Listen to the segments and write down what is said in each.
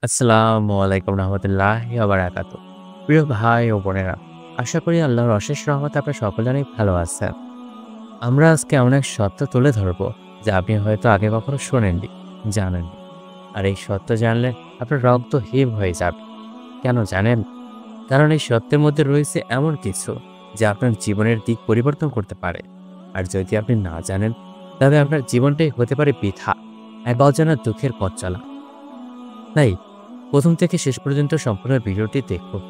আসসালামু আলাইকুম রহমতুল্লাহি ওয়া বারাকাতুহু। প্রিয় ভাই ও বোনেরা, আশা করি আল্লাহর অশেষ রহমতে আপনারা সকলে অনেক ভালো আছেন। আমরা আজকে এমন এক সত্য তুলে ধরবো যা আপনি হয়তো আগে কখনো শোনেননি, জানেননি। আর এই সত্য জানলে আপনার রক্ত হিম হয়ে যাবে। কেন জানেন? কারণ এই সত্যের মধ্যে রয়েছে এমন কিছু যা আপনার জীবনের দিক পরিবর্তন করতে পারে। আর যদি আপনি না জানেন, তবে আপনার জীবনটাই হতে পারে বৃথা, এক অজানা দুঃখের পথ চলা। তাই প্রথম থেকে শেষ পর্যন্ত সম্পূর্ণ ভিডিওটি দেখুন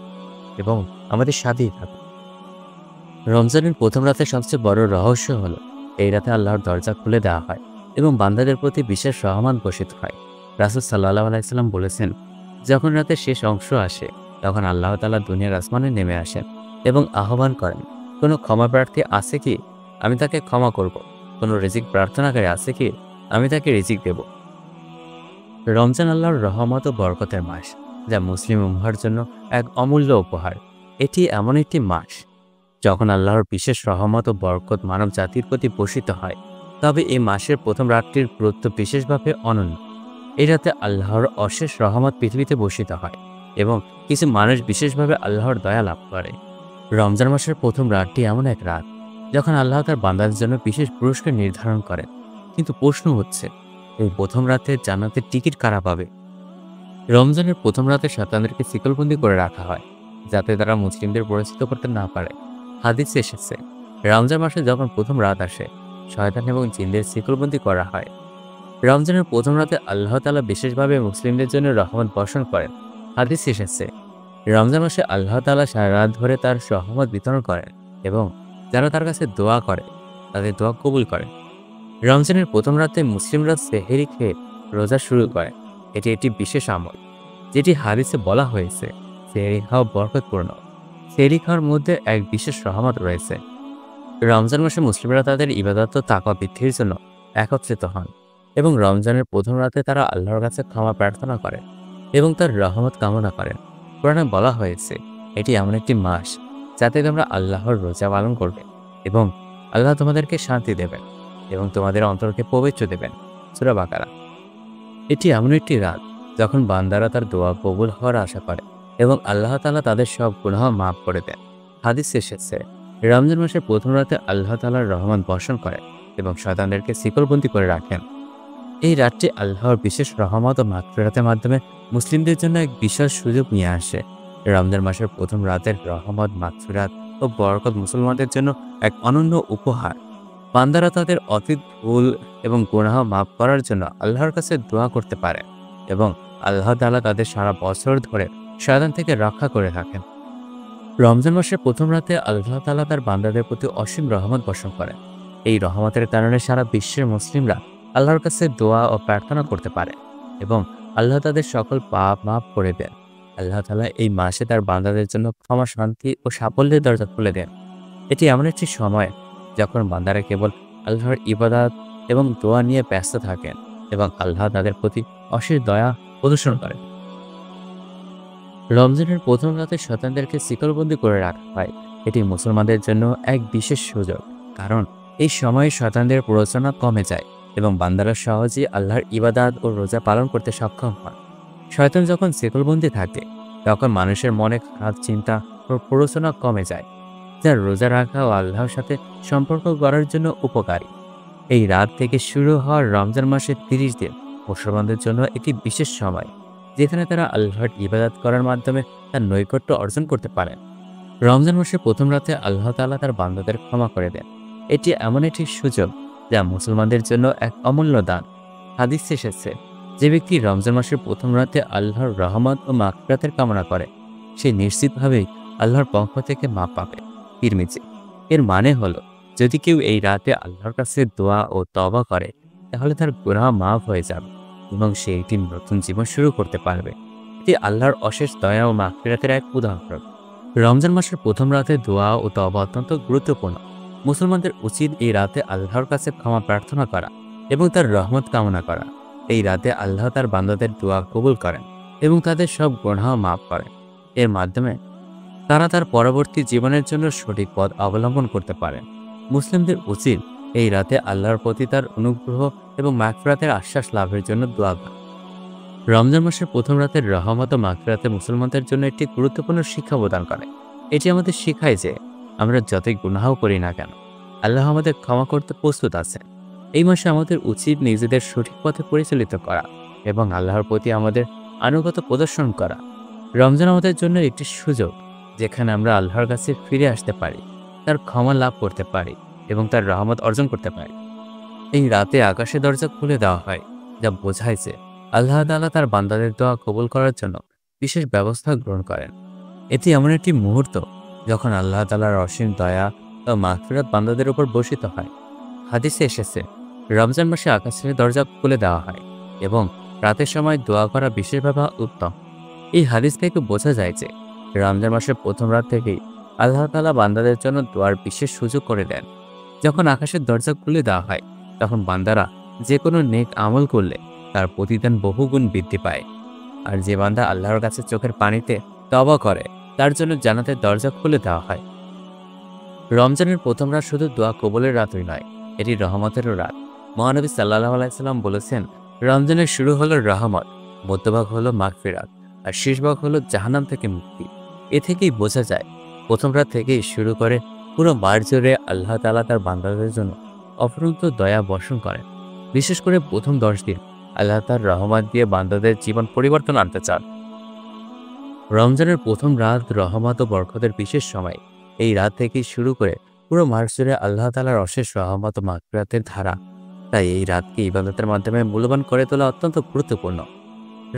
এবং আমাদের সাথেই থাকুন। রমজানের প্রথম রাতের সবচেয়ে বড় রহস্য হলো এই রাতে আল্লাহর দরজা খুলে দেওয়া হয় এবং বান্দাদের প্রতি বিশেষ রহমান ঘোষিত হয়। রাসূল সাল্লাল্লাহু আলাইহি সাল্লাম বলেছেন, যখন রাতের শেষ অংশ আসে তখন আল্লাহ তাআলা দুনিয়ার আসমানে নেমে আসেন এবং আহ্বান করেন, কোনো ক্ষমা প্রার্থী আছে কি? আমি তাকে ক্ষমা করব। কোনো রিজিক প্রার্থনাকারী আছে কি? আমি তাকে রিজিক দেব। রমজান আল্লাহর রহমত ও বরকতের মাস, যা মুসলিম উম্মাহর জন্য এক অমূল্য উপহার। এটি এমন একটি মাস যখন আল্লাহর বিশেষ রহমত ও বরকত মানব জাতির প্রতি বর্ষিত হয়। তবে এই মাসের প্রথম রাতটির গুরুত্ব বিশেষভাবে অনন্য। এই রাতে আল্লাহর অশেষ রহমত পৃথিবীতে বর্ষিত হয় এবং কিছু মানুষ বিশেষভাবে আল্লাহর দয়া লাভ করে। রমজান মাসের প্রথম রাতটি এমন এক রাত যখন আল্লাহ তার বান্দাদের জন্য বিশেষ পুরস্কার নির্ধারণ করেন। কিন্তু প্রশ্ন হচ্ছে, এই প্রথম রাতে জান্নাতের টিকিট কারা পাবে? রমজানের প্রথম রাতে শয়তানদেরকে শিকলবন্দি করে রাখা হয় যাতে তারা মুসলিমদের পরিচিত করতে না পারে। হাদিসে এসেছে, রমজান মাসে যখন প্রথম রাত আসে, শয়তান এবং জিনদের শিকলবন্দি করা হয়। রমজানের প্রথম রাতে আল্লাহ তাআলা বিশেষভাবে মুসলিমদের জন্য রহমত বর্ষণ করেন। হাদিসে এসেছে, রমজান মাসে আল্লাহ তাআলা সারা রাত ধরে তার রহমত বিতরণ করেন এবং যারা তার কাছে দোয়া করে তাদের দোয়া কবুল করেন। রমজানের প্রথম রাতে মুসলিমরা সেহরি খেয়ে রোজা শুরু করে। এটি একটি বিশেষ আমল, যেটি হাদিসে বলা হয়েছে সেহরি খাওয়া বরকতপূর্ণ। সেহরি খাওয়ার মধ্যে এক বিশেষ রহমত রয়েছে। রমজান মাসে মুসলিমরা তাদের ইবাদত ও তাকওয়া বৃদ্ধির জন্য একত্রিত হন এবং রমজানের প্রথম রাতে তারা আল্লাহর কাছে ক্ষমা প্রার্থনা করেন এবং তার রহমত কামনা করেন। কোরআনে বলা হয়েছে, এটি এমন একটি মাস যাতে তোমরা আল্লাহর রোজা পালন করবে এবং আল্লাহ তোমাদেরকে শান্তি দেবেন এবং তোমাদের অন্তরকে পবিত্র দেবেন। সূরা বাকারা। এটি এমন একটি রাত যখন বান্দারা তার দোয়া কবুল হওয়ার আশা করে এবং আল্লাহ তাআলা তাদের সব গুনাহ মাফ করে দেন। হাদিসে এসেছে, রমজান মাসের প্রথম রাতে আল্লাহ তাআলার রহমত বর্ষণ করেন এবং শয়তানদেরকে শিকলবন্দি করে রাখেন। এই রাতটি আল্লাহর বিশেষ রহমত ও মাগফিরাতের মাধ্যমে মুসলিমদের জন্য এক বিশাল সুযোগ নিয়ে আসে। রমজান মাসের প্রথম রাতের রহমত, মাগফিরাত ও বরকত মুসলমানদের জন্য এক অনন্য উপহার। বান্দারা তাদের অতীত ভুল এবং গুনাহ মাফ করার জন্য আল্লাহর কাছে দোয়া করতে পারে এবং আল্লাহ তাআলা তাদের সারা বছর ধরে শয়তান থেকে রক্ষা করে থাকেন। রমজান মাসের প্রথম রাতে আল্লাহ তাআলা তার বান্দাদের প্রতি অসীম রহমত বর্ষণ করেন। এই রহমতের কারণে সারা বিশ্বের মুসলিমরা আল্লাহর কাছে দোয়া ও প্রার্থনা করতে পারে এবং আল্লাহ তাদের সকল পাপ মাফ করে দেন। আল্লাহ তাআলা এই মাসে তার বান্দাদের জন্য ক্ষমা, শান্তি ও সাফল্যের দরজা খুলে দেন। এটি এমন একটি সময় যখন বান্দারা কেবল আল্লাহর ইবাদত এবং দোয়া নিয়ে ব্যস্ত থাকেন এবং আল্লাহ তাদের প্রতি অশেষ দয়া প্রদর্শন করেন। রমজানের প্রথম রাতে শয়তানদেরকে শিকলবন্দি করে রাখা হয়। এটি মুসলমানদের জন্য এক বিশেষ সুযোগ, কারণ এই সময়ে শয়তানদের প্ররোচনা কমে যায় এবং বান্দারা সহজেই আল্লাহর ইবাদত ও রোজা পালন করতে সক্ষম হয়। শয়তান যখন শিকলবন্দি থাকে তখন মানুষের মনে খারাপ চিন্তা ও প্ররোচনা কমে যায়, যা রোজা রাখা ও আল্লাহর সাথে সম্পর্ক গড়ার জন্য উপকারী। এই রাত থেকে শুরু হওয়ার রমজান মাসের 30 দিন মুসলমানদের জন্য একটি বিশেষ সময়, যেখানে তারা আল্লাহর ইবাদত করার মাধ্যমে তার নৈকট্য অর্জন করতে পারেন। রমজান মাসের প্রথম রাতে আল্লাহ তাআলা তার বান্দাদের ক্ষমা করে দেন। এটি এমন একটি সুযোগ যা মুসলমানদের জন্য এক অমূল্য দান। হাদিসে এসেছে, যে ব্যক্তি রমজান মাসের প্রথম রাতে আল্লাহর রহমত ও মাগফিরাতের কামনা করে, সে নিশ্চিতভাবেই আল্লাহর পক্ষ থেকে মাপ পাবে। তিরমিজি। এর মানে হলো, যদি কেউ এই রাতে আল্লাহর কাছে দোয়া ও তওবা করে তাহলে তার গুনাহ মাফ হয়ে যাবে এবং সে একটি নতুন জীবন শুরু করতে পারবে। এটি আল্লাহর অশেষ দয়া ও মাগফিরাতের এক উদাহরণ। রমজান মাসের প্রথম রাতে দোয়া ও তওবা অত্যন্ত গুরুত্বপূর্ণ। মুসলমানদের উচিত এই রাতে আল্লাহর কাছে ক্ষমা প্রার্থনা করা এবং তার রহমত কামনা করা। এই রাতে আল্লাহ তার বান্দাদের দোয়া কবুল করেন এবং তাদের সব গুনাহ মাফ করেন। এর মাধ্যমে তারা তার পরবর্তী জীবনের জন্য সঠিক পথ অবলম্বন করতে পারেন। মুসলিমদের উচিত এই রাতে আল্লাহর প্রতি তার অনুগ্রহ এবং মাগফিরাতের আশ্বাস লাভের জন্য দোয়া করা। রমজান মাসের প্রথম রাতের রহমত ও মাগফিরাতে মুসলমানদের জন্য একটি গুরুত্বপূর্ণ শিক্ষা প্রদান করে। এটি আমাদের শেখায় যে আমরা যতই গুনাহও করি না কেন, আল্লাহ আমাদের ক্ষমা করতে প্রস্তুত আছেন। এই মাসে আমাদের উচিত নিজেদের সঠিক পথে পরিচালিত করা এবং আল্লাহর প্রতি আমাদের আনুগত্য প্রদর্শন করা। রমজান আমাদের জন্য একটি সুযোগ যেখানে আমরা আল্লাহর কাছে ফিরে আসতে পারি, তার ক্ষমা লাভ করতে পারি এবং তার রহমত অর্জন করতে পারি। এই রাতে আকাশের দরজা খুলে দেওয়া হয়, যা বোঝায় যে আল্লাহ তাআলা তার বান্দাদের দোয়া কবুল করার জন্য বিশেষ ব্যবস্থা গ্রহণ করেন। এটি এমন একটি মুহূর্ত যখন আল্লাহ তাআলার অসীম দয়া ও মাগফিরাত বান্দাদের উপর বর্ষিত হয়। হাদিসে এসেছে, রমজান মাসে আকাশের দরজা খুলে দেওয়া হয় এবং রাতের সময় দোয়া করা বিশেষভাবে উত্তম। এই হাদিস থেকে বোঝা যায় যে রমজান মাসের প্রথম রাত থেকেই আল্লাহ তাআলা বান্দাদের জন্য দোয়ার বিশেষ সুযোগ করে দেন। যখন আকাশের দরজা খুলে দেওয়া হয়, তখন বান্দারা যে কোনো নেক আমল করলে তার প্রতিদান বহুগুণ বৃদ্ধি পায়। আর যে বান্দা আল্লাহর কাছে চোখের পানিতে তওবা করে, তার জন্য জান্নাতের দরজা খুলে দেওয়া হয়। রমজানের প্রথম রাত শুধু দোয়া কবুলের রাতই নয়, এটি রহমতেরও রাত। মহানবী সাল্লাল্লাহু আলাইহি সাল্লাম বলেছেন, রমজানের শুরু হলো রহমত, মধ্যভাগ হলো মাগফিরাত, আর শেষভাগ হলো জাহান্নাম থেকে মুক্তি। এ থেকেই বোঝা যায় প্রথম রাত থেকেই শুরু করে পুরো মাস জুড়ে আল্লাহ তাআলা তার বান্দাদের জন্য অফুরন্ত দয়া বর্ষণ করেন। বিশেষ করে প্রথম 10 দিন আল্লাহ তার রহমত দিয়ে বান্দাদের জীবন পরিবর্তন আনতে চান। রমজানের প্রথম রাত রহমত ও বরকতের বিশেষ সময়। এই রাত থেকেই শুরু করে পুরো মাস জুড়ে আল্লাহ তাআলার অশেষ রহমত ও মাগফিরাতের ধারা। তাই এই রাতকে ইবাদতের মাধ্যমে মূল্যবান করে তোলা অত্যন্ত গুরুত্বপূর্ণ।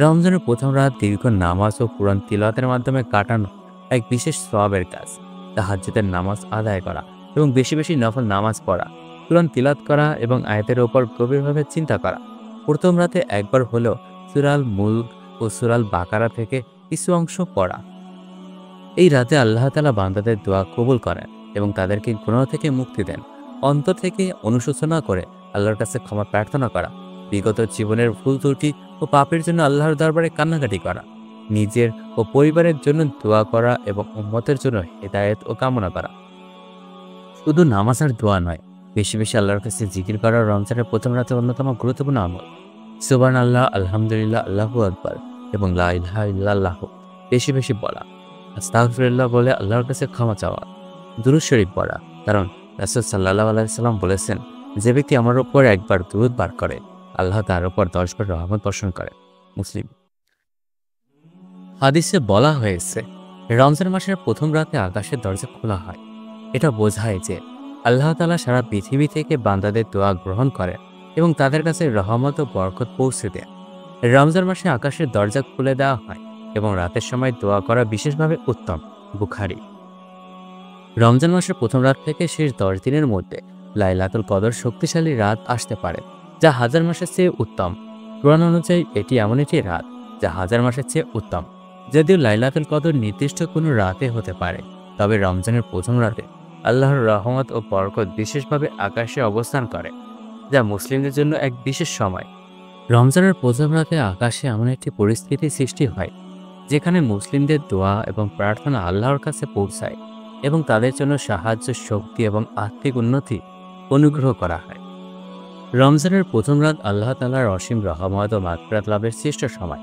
রমজানের প্রথম রাত দীর্ঘ নামাজ ও কুরআন তিলাওয়াতের মাধ্যমে কাটানো এক বিশেষ সওয়াবের কাজ। তাহাজ্জুদের নামাজ আদায় করা এবং বেশি বেশি নফল নামাজ পড়া, কুরআন তিলাওয়াত করা এবং আয়াতের ওপর গভীরভাবে চিন্তা করা। প্রথম রাতে একবার হলেও সূরা আল মুলক ও সূরা আল বাকারা থেকে কিছু অংশ পড়া। এই রাতে আল্লাহ তাআলা বান্দাদের দোয়া কবুল করেন এবং তাদেরকে গুনাহ থেকে মুক্তি দেন। অন্তর থেকে অনুশোচনা করে আল্লাহর কাছে ক্ষমা প্রার্থনা করা, বিগত জীবনের ভুল ত্রুটি ও পাপের জন্য আল্লাহর দরবারে কান্নাকাটি করা, নিজের ও পরিবারের জন্য দোয়া করা এবং উম্মতের জন্য হিদায়াত ও কামনা করা। শুধু নামাজ আর দোয়া নয়, বেশি বেশি আল্লাহর কাছে জিকির করা রমজানের প্রথম রাতে অন্যতম গুরুত্বপূর্ণ আমল। সুবহানাল্লাহ, আলহামদুলিল্লাহ, আল্লাহু আকবার এবং লা ইলাহা ইল্লাল্লাহ বেশি বেশি বলা, আস্তাগফিরুল্লাহ বলে আল্লাহর কাছে ক্ষমা চাওয়া, দুরূদ শরীফ পড়া। কারণ রাসূল সাল্লাল্লাহু আলাইহি সাল্লাম বলেছেন, যে ব্যক্তি আমার উপর একবার দুরূদ পাঠ করে, আল্লাহ তার উপর 10 বার রহমত বর্ষণ করে। মুসলিম। হাদিসে বলা হয়েছে, রমজান মাসের প্রথম রাতে আকাশের দরজা খোলা হয়। এটা বোঝায় যে আল্লাহ তাআলা সারা পৃথিবী থেকে বান্দাদের দোয়া গ্রহণ করেন এবং তাদের কাছে রহমত ও বরকত পৌঁছে দেন। রমজান মাসে আকাশের দরজা খুলে দেওয়া হয় এবং রাতের সময় দোয়া করা বিশেষভাবে উত্তম। বুখারী। রমজান মাসের প্রথম রাত থেকে শেষ 10 দিনের মধ্যে লাইলাতুল কদর শক্তিশালী রাত আসতে পারে, যা হাজার মাসের চেয়ে উত্তম। কোরআন অনুযায়ী এটি এমন একটি রাত যা হাজার মাসের চেয়ে উত্তম। যদিও লাইলাতুল কদর নির্দিষ্ট কোনো রাতে হতে পারে, তবে রমজানের প্রথম রাতে আল্লাহর রহমত ও বরকত বিশেষভাবে আকাশে অবস্থান করে, যা মুসলিমদের জন্য এক বিশেষ সময়। রমজানের প্রথম রাতে আকাশে এমন একটি পরিস্থিতি সৃষ্টি হয় যেখানে মুসলিমদের দোয়া এবং প্রার্থনা আল্লাহর কাছে পৌঁছায় এবং তাদের জন্য সাহায্য, শক্তি এবং আর্থিক উন্নতি অনুগ্রহ করা হয়। রমজানের প্রথম রাত আল্লাহ তাআলার অসীম রহমত ও মাগফিরাত লাভের শ্রেষ্ঠ সময়।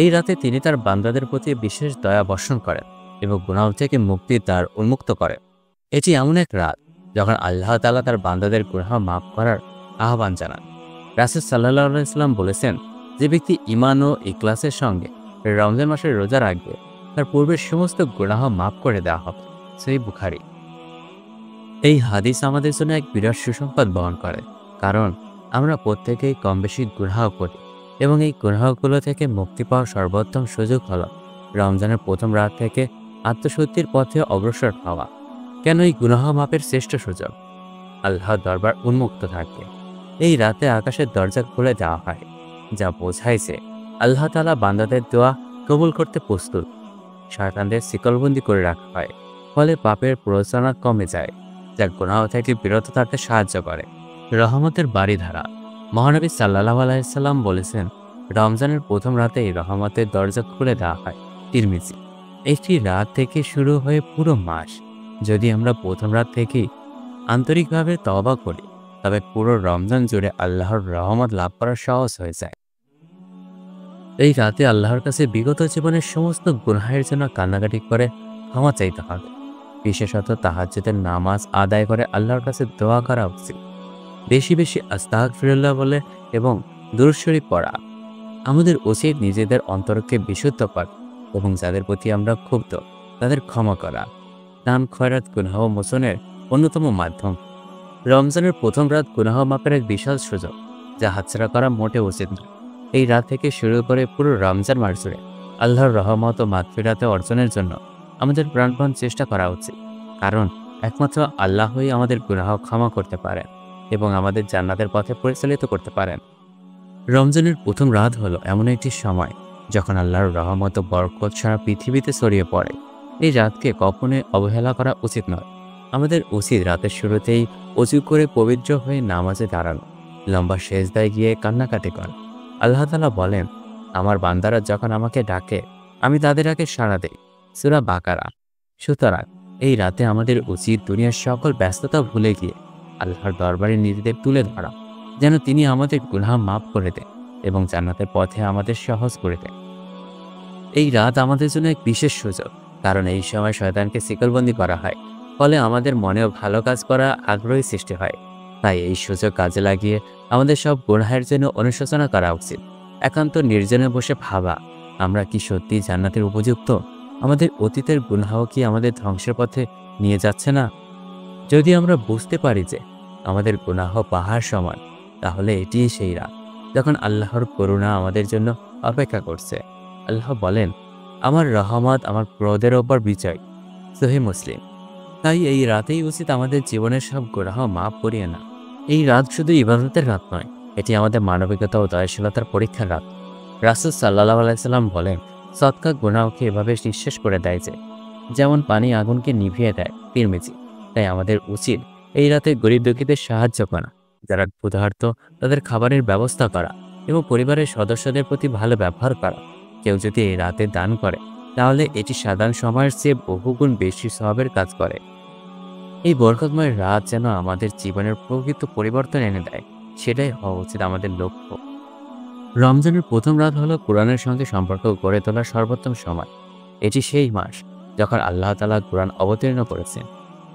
এই রাতে তিনি তার বান্দাদের প্রতি বিশেষ দয়া বর্ষণ করেন এবং গুনাহ থেকে মুক্তির দ্বার উন্মুক্ত করেন। এটি এমন এক রাত যখন আল্লাহ তাআলা তার বান্দাদের গুনাহ মাফ করার আহ্বান জানান। রাসূল সাল্লাল্লাহু আলাইহি সাল্লাম বলেছেন, যে ব্যক্তি ঈমান ও ইখলাসের সঙ্গে রমজান মাসের রোজা রাখবে, তার পূর্বের সমস্ত গুনাহ মাফ করে দেওয়া হবে। সহিহ বুখারী। এই হাদিস আমাদের জন্য এক বিরাট সুসংবাদ বহন করে, কারণ আমরা প্রত্যেকেই কম বেশি গুনাহ করি এবং এই গুনাহগুলো থেকে মুক্তি পাওয়ার সর্বোত্তম সুযোগ হলো রমজানের প্রথম রাত থেকে আত্মশুদ্ধির পথে অগ্রসর হওয়া। কেন এই গুনাহ মাপের শ্রেষ্ঠ সুযোগ? আল্লাহর দরবার উন্মুক্ত থাকে। এই রাতে আকাশের দরজা খুলে দেওয়া হয়, যা বোঝায় যে আল্লাহ তাআলা বান্দাদের দোয়া কবুল করতে প্রস্তুত। শয়তানদের শিকলবন্দি করে রাখা হয়, ফলে পাপের প্ররোচনা কমে যায়, যা গুনাহ থেকে বিরত থাকতে সাহায্য করে। রহমতের বাড়িধারা। মহানবী সাল্লাল্লাহু আলাইহি সাল্লাম বলেছেন, রমজানের প্রথম রাতেই রহমতের দরজা খুলে দেওয়া হয়। তিরমিজি। একটি রাত থেকে শুরু হয়ে পুরো মাস। যদি আমরা প্রথম রাত থেকেই আন্তরিকভাবে তওবা করি, তবে পুরো রমজান জুড়ে আল্লাহর রহমত লাভ করা সহজ হয়ে যায়। এই রাতে আল্লাহর কাছে বিগত জীবনের সমস্ত গুনাহের জন্য কান্নাকাটি করে ক্ষমা চাইতে হবে। বিশেষত তাহাজ্জুদের নামাজ আদায় করে আল্লাহর কাছে দোয়া করা উচিত। বেশি বেশি আস্তাগফিরুল্লাহ বলে এবং দুরূদ শরীফ পড়া। আমাদের উচিত নিজেদের অন্তরকে বিশুদ্ধ করা এবং যাদের প্রতি আমরা ক্ষুব্ধ তাদের ক্ষমা করা। দান খয়রাত গুনাহ মোচনের অন্যতম মাধ্যম। রমজানের প্রথম রাত গুনাহ মাপের এক বিশাল সুযোগ, যা হাতছাড়া করা মোটেও উচিত নয়। এই রাত থেকে শুরু করে পুরো রমজান মাস জুড়ে আল্লাহর রহমত ও মাগফিরাতে অর্জনের জন্য আমাদের প্রাণপণ চেষ্টা করা উচিত। কারণ একমাত্র আল্লাহই আমাদের গুনাহ ক্ষমা করতে পারেন এবং আমাদের জান্নাতের পথে পরিচালিত করতে পারেন। রমজানের প্রথম রাত হলো এমন একটি সময় যখন আল্লাহর রহমত ও বরকত সারা পৃথিবীতে ছড়িয়ে পড়ে। এই রাতকে কখনোই অবহেলা করা উচিত নয়। আমাদের উচিত রাতের শুরুতেই অজু করে পবিত্র হয়ে নামাজে দাঁড়ানো, লম্বা সেজদায় গিয়ে কান্নাকাটি করা। আল্লাহ তাআলা বলেন, আমার বান্দারা যখন আমাকে ডাকে আমি তাদের আগে সাড়া দেই। সূরা বাকারা। সুতরাং এই রাতে আমাদের উচিত দুনিয়ার সকল ব্যস্ততা ভুলে গিয়ে আল্লাহর দরবারে নিজেদের তুলে ধরা, যেন তিনি আমাদের গুনাহ মাফ করে দেন এবং জান্নাতের পথে আমাদের সহজ করে দেন। এই রাত আমাদের জন্য এক বিশেষ সুযোগ, কারণ এই সময় শয়তানকে শিকলবন্দি করা হয়। ফলে আমাদের মনেও ভালো কাজ করা আগ্রহী সৃষ্টি হয়। তাই এই সুযোগ কাজে লাগিয়ে আমাদের সব গুনাহের জন্য অনুশোচনা করা উচিত। একান্ত নির্জনে বসে ভাবা, আমরা কি সত্যি জান্নাতের উপযুক্ত? আমাদের অতীতের গুনাহ কি আমাদের ধ্বংসের পথে নিয়ে যাচ্ছে না? যদি আমরা বুঝতে পারি যে আমাদের গুনাহ পাহাড় সমান, তাহলে এটিই সেই রাত যখন আল্লাহর করুণা আমাদের জন্য অপেক্ষা করছে। আল্লাহ বলেন, আমার রহমত আমার ক্রোধের ওপর বিজয়। সহিহ মুসলিম। তাই এই রাতেই উচিত আমাদের জীবনের সব গুনাহ মাফ করিয়ে না। এই রাত শুধু ইবাদতের রাত নয়, এটি আমাদের মানবিকতা ও দয়াশীলতার পরীক্ষার রাত। রাসূল সাল্লাল্লাহু আলাইহি সাল্লাম বলেন, সদকা গুনাহকে এভাবে নিঃশেষ করে দেয় যে যেমন পানি আগুনকে নিভিয়ে দেয় পিরমিজি। তাই আমাদের উচিত এই রাতে গরিব দুঃখীদের সাহায্য করা, যারা ক্ষুধার্ত তাদের খাবারের ব্যবস্থা করা এবং পরিবারের সদস্যদের প্রতি ভালো ব্যবহার করা। কেউ যদি এই রাতে দান করে, তাহলে এটি সাধারণ সময়ের চেয়ে বহুগুণ বেশি সওয়াবের কাজ করে। এই বরকতময় রাত যেন আমাদের জীবনের প্রকৃত পরিবর্তন এনে দেয়, সেটাই হওয়া উচিত আমাদের লক্ষ্য। রমজানের প্রথম রাত হলো কোরআনের সঙ্গে সম্পর্ক গড়ে তোলার সর্বোত্তম সময়। এটি সেই মাস যখন আল্লাহ তাআলা কোরআন অবতীর্ণ করেছেন।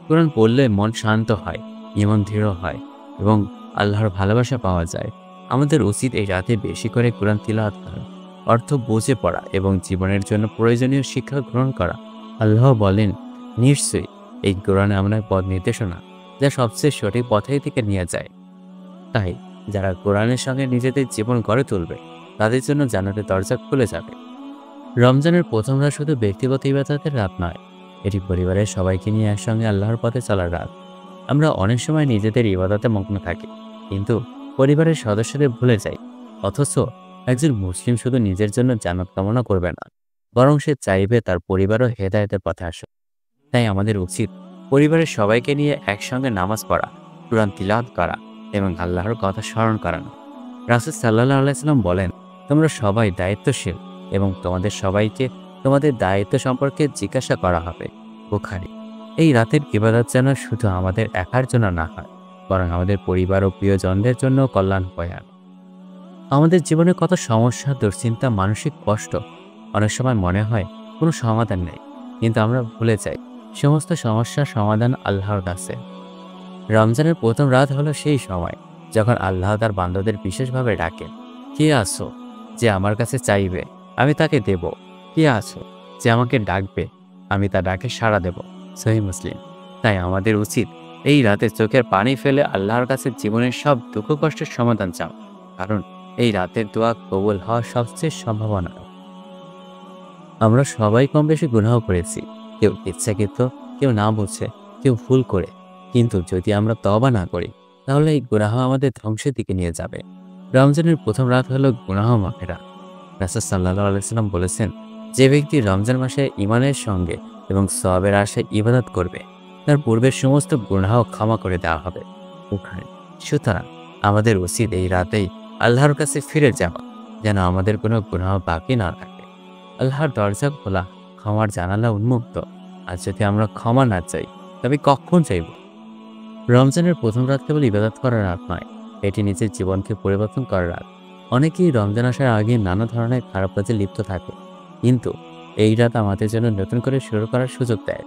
কোরআন পড়লে মন শান্ত হয়, ইমান দৃঢ় হয় এবং আল্লাহর ভালোবাসা পাওয়া যায়। আমাদের উচিত এই রাতে বেশি করে কোরআন তিলাওয়াত করা, অর্থ বুঝে পড়া এবং জীবনের জন্য প্রয়োজনীয় শিক্ষা গ্রহণ করা। আল্লাহ বলেন, নিশ্চয়ই এই কোরআন এমন এক পথ নির্দেশনা যা সবচেয়ে সঠিক পথেই থেকে নিয়ে যায়। তাই যারা কোরআনের সঙ্গে নিজেদের জীবন গড়ে তুলবে, তাদের জন্য জান্নাতের দরজা খুলে যাবে। রমজানের প্রথম রাত শুধু ব্যক্তিগত ইবাদতের রাত নয়, এটি পরিবারের সবাইকে নিয়ে একসঙ্গে আল্লাহর পথে চলার রাত। আমরা অনেক সময় নিজেদের ইবাদতে মগ্ন থাকি, কিন্তু পরিবারের সদস্যদের ভুলে যাই। অথচ একজন মুসলিম শুধু নিজের জন্য জান্নাত কামনা করবে না, বরং সে চাইবে তার পরিবারও হেদায়েতের পথে আসুক। তাই আমাদের উচিত পরিবারের সবাইকে নিয়ে একসঙ্গে নামাজ পড়া, কুরআন তিলাওয়াত করা এবং আল্লাহর কথা স্মরণ করানো। রাসূল সাল্লাল্লাহু আলাইহি সাল্লাম বলেন, তোমরা সবাই দায়িত্বশীল এবং তোমাদের সবাইকে তোমাদের দায়িত্ব সম্পর্কে জিজ্ঞাসা করা হবে। বুখারী। এই রাতের ইবাদত যেন শুধু আমাদের একার জন্য না হয়, বরং আমাদের পরিবার ও প্রিয়জনদের জন্য কল্যাণ বয়ে আনে। আমাদের জীবনে কত সমস্যা, দুশ্চিন্তা, মানসিক কষ্ট, অনেক সময় মনে হয় কোনো সমাধান নেই, কিন্তু আমরা ভুলে যাই সমস্ত সমস্যার সমাধান আল্লাহর কাছে। রমজানের প্রথম রাত হলো সেই সময় যখন আল্লাহ তার বান্দাদের বিশেষভাবে ডাকেন। কে আছো যে আমার কাছে চাইবে, আমি তাকে দেব? কে আছো যে আমাকে ডাকবে, আমি তার ডাকে সাড়া দেব? সহিহ মুসলিম। তাই আমাদের উচিত এই রাতে চোখের পানি ফেলে আল্লাহর কাছে জীবনের সব দুঃখ কষ্টের সমাধান চাও, কারণ এই রাতের দোয়া কবুল হওয়ার সবচেয়ে সম্ভাবনা। আমরা সবাই কম বেশি গুনাহ করেছি, কেউ ইচ্ছাকৃত, কেউ না বুঝে, কেউ ভুল করে। কিন্তু যদি আমরা তওবা না করি, তাহলে এই গুনাহ আমাদের ধ্বংসের দিকে নিয়ে যাবে। রমজানের প্রথম রাত হলো গুনাহ মাফের রাত। রাসূল সাল্লাল্লাহু আলাইহি সাল্লাম বলেছেন, যে ব্যক্তি রমজান মাসে ঈমানের সঙ্গে এবং সওয়াবের আশায় ইবাদত করবে, তার পূর্বের সমস্ত গুনাহ ক্ষমা করে দেওয়া হবে। বুখারী। সুতরাং আমাদের উচিত এই রাতেই আল্লাহর কাছে ফিরে যাওয়া, যেন আমাদের কোনো গুনাহ বাকি না থাকে। আল্লাহর দরজা খোলা, ক্ষমার জানালা উন্মুক্ত। আর যদি আমরা ক্ষমা না চাই, তবে কখন চাইব? রমজানের প্রথম রাত কেবল ইবাদত করার রাত নয়, এটি নিজের জীবনকে পরিবর্তন করার রাত। অনেকেই রমজান আসার আগে নানা ধরনের খারাপ কাজে লিপ্ত থাকে, কিন্তু এই রাত আমাদের জন্য নতুন করে শুরু করার সুযোগ দেয়।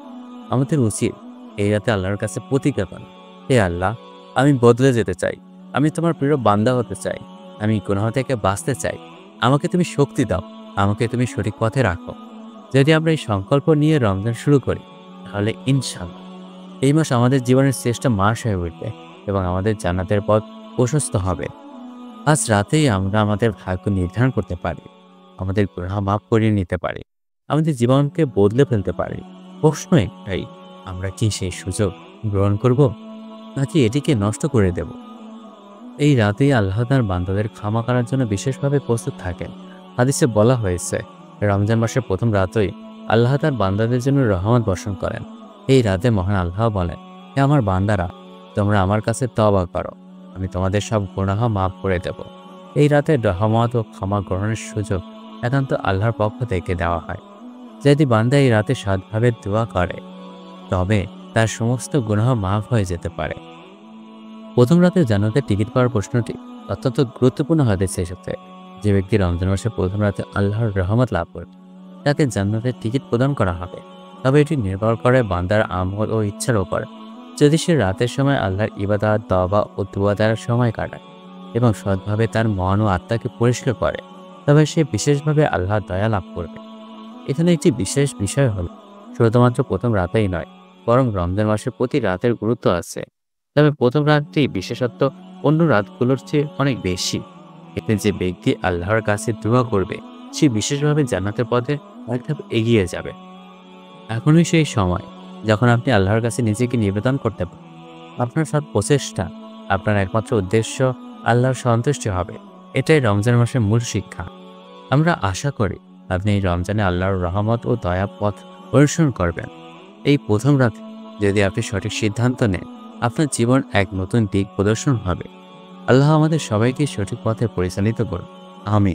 আমাদের উচিত এই রাতে আল্লাহর কাছে প্রতিজ্ঞা করা, হে আল্লাহ, আমি বদলে যেতে চাই, আমি তোমার প্রিয় বান্দা হতে চাই, আমি গুনাহ থেকে বাঁচতে চাই, আমাকে তুমি শক্তি দাও, আমাকে তুমি সঠিক পথে রাখো। যদি আমরা এই সংকল্প নিয়ে রমজান শুরু করি, তাহলে ইনশাআল্লাহ এই মাস আমাদের জীবনের শ্রেষ্ঠ মাস হয়ে উঠবে এবং আমাদের জান্নাতের পথ প্রশস্ত হবে। আজ রাতেই আমরা আমাদের ভাগ্য নির্ধারণ করতে পারি, আমাদের গুনাহ মাফ করিয়ে নিতে পারি, আমাদের জীবনকে বদলে ফেলতে পারি। প্রশ্ন একটাই, আমরা কি সেই সুযোগ গ্রহণ করব, নাকি এটিকে নষ্ট করে দেব? এই রাতেই আল্লাহ তার বান্দাদের ক্ষমা করার জন্য বিশেষভাবে প্রস্তুত থাকেন। হাদিসে বলা হয়েছে, রমজান মাসের প্রথম রাতেই আল্লাহ তার বান্দাদের জন্য রহমত বর্ষণ করেন। এই রাতে মহান আল্লাহ বলেন, হে আমার বান্দারা, তোমরা আমার কাছে তওবা করো, আমি তোমাদের সব গুনাহ মাফ করে দেব। এই রাতে রহমত ও ক্ষমা গ্রহণের সুযোগ একান্ত আল্লাহর পক্ষ থেকে দেওয়া হয়। যদি বান্দা এই রাতে সৎভাবে দোয়া করে, তবে তার সমস্ত গুনাহ মাফ হয়ে যেতে পারে। প্রথম রাতে জান্নাতের টিকিট পাওয়ার প্রশ্নটি অত্যন্ত গুরুত্বপূর্ণ হাদিসে এসেছে। যে ব্যক্তি রমজান মাসে প্রথম রাতে আল্লাহর রহমত লাভ করবে, তাকে জান্নাতের টিকিট প্রদান করা হবে। তবে এটি নির্ভর করে বান্দার আমল ও ইচ্ছার উপর। যদি সে রাতের সময় আল্লাহর ইবাদত, তওবা ও দুআ দ্বারা সময় কাটায় এবং সৎভাবে তার মন ও আত্মাকে পরিষ্কার করে, তবে সে বিশেষভাবে আল্লাহর দয়া লাভ করবে। এখানে একটি বিশেষ বিষয় হলো, শুধুমাত্র প্রথম রাতেই নয়, বরং রমজান মাসে প্রতি রাতের গুরুত্ব আছে। তবে প্রথম রাতটি বিশেষত্ব অন্য রাতগুলোর চেয়ে অনেক বেশি। এতে যে ব্যক্তি আল্লাহর কাছে দোয়া করবে, সে বিশেষভাবে জান্নাতের পথে এক ধাপ এগিয়ে যাবে। এখনই সেই সময় যখন আপনি আল্লাহর কাছে নিজেকে নিবেদন করতে পারেন। আপনার সব প্রচেষ্টা, আপনার একমাত্র উদ্দেশ্য আল্লাহর সন্তুষ্টি হবে। এটাই রমজান মাসের মূল শিক্ষা। আমরা আশা করি আপনি এই রমজানে আল্লাহর রহমত ও দয়া পথ অনুসরণ করবেন। এই প্রথম রাতে যদি আপনি সঠিক সিদ্ধান্ত নেন, আপনার জীবন এক নতুন দিক প্রদর্শন হবে। আল্লাহ আমাদের সবাইকে সঠিক পথে পরিচালিত করুন। আমিন।